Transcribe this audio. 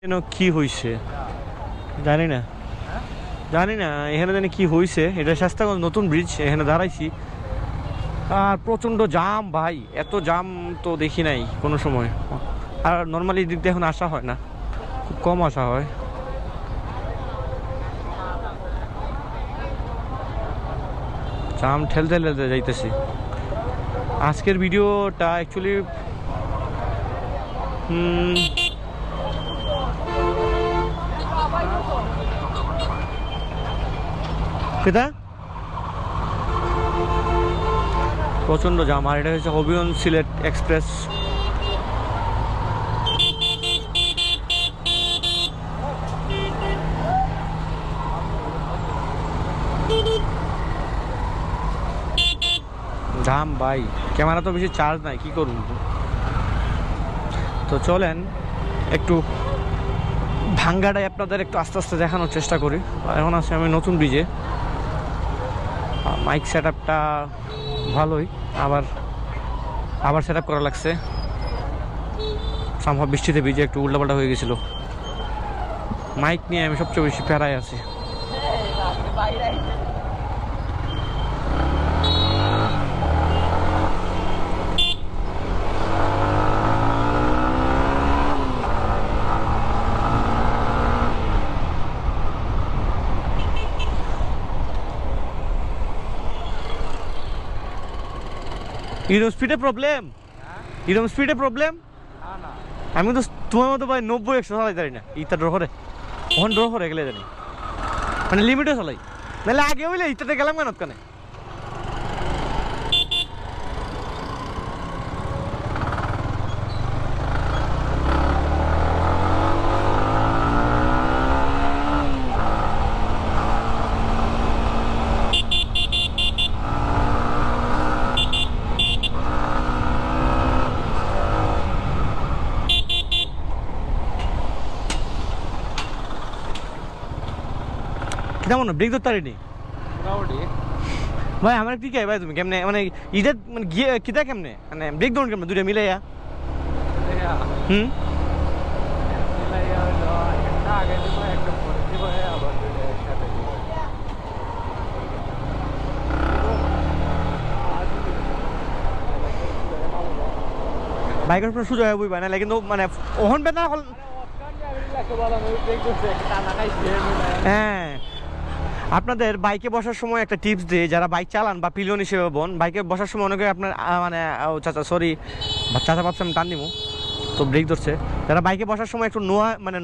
যেন কি হইছে জানি না এখানে জানি কি হইছে। এটা শাস্তাগঞ্জ নতুন ব্রিজ, এখানে দাঁড়াইছি আর প্রচণ্ড জাম ভাই, এত জাম তো দেখি নাই কোনো সময়। আর নর্মালি দিক দিয়ে এখন আসা হয় না, খুব কম আসা হয়। জাম ঠেলতে ঠেলতে যাইতেছি। আজকের ভিডিওটা অ্যাকচুয়ালি কেটা প্রচণ্ড জাম। আর এটা হচ্ছে হবিগঞ্জ সিলেট এক্সপ্রেস। জাম ভাই, ক্যামেরা তো বেশি চার্জ নাই, কি করুন। তো চলেন একটু ভাঙ্গাটাই আপনাদের একটু আস্তে আস্তে দেখানোর চেষ্টা করি। এখন আছি আমি নতুন ব্রিজে। মাইক সেট আপটা ভালোই, আবার সেট আপ করা লাগছে। সম্ভব বৃষ্টিতে ভিজে একটু উল্টাপাল্টা হয়ে গেছিলো। মাইক নিয়ে আমি সবচেয়ে বেশি প্যারায় আছি। এরকম স্পিডে প্রবলেম, এরকম স্পিডে প্রবলেম। আমি তো তোমার মতো ভাই 90-100 চালাই জানি না। ইটা ড্র করে ওখানে ড্র করে গেলে জানি, মানে লিমিটে চালাই। নাহলে আগে হইলে ইটাতে গেলাম কেন কানে। কেমন ব্রেক ধরতে পারিনি ভাই। আমার কি কে ভাই, তুমি কেমনে মানে ইটা মানে গিয়ে কিতা কেমনে মানে ব্রেক ধরুন কেমনে দুইটা মিলাইয়া? বাইকের উপরে সুযোগ হয় বুঝবা না, কিন্তু মানে ওহন বেদনা হল। হ্যাঁ, আপনাদের বাইকে বসার সময় একটা টিপস দিই, যারা বাইক চালান বা পিলিয়ন হিসেবে বোন, বাইকে বসার সময় অনেকে আপনার মানে চাচা সরি চাচা ভাবছি আমি টান দিব তো ব্রেক ধরছে। যারা বাইকে বসার সময় একটু নোয়া মানে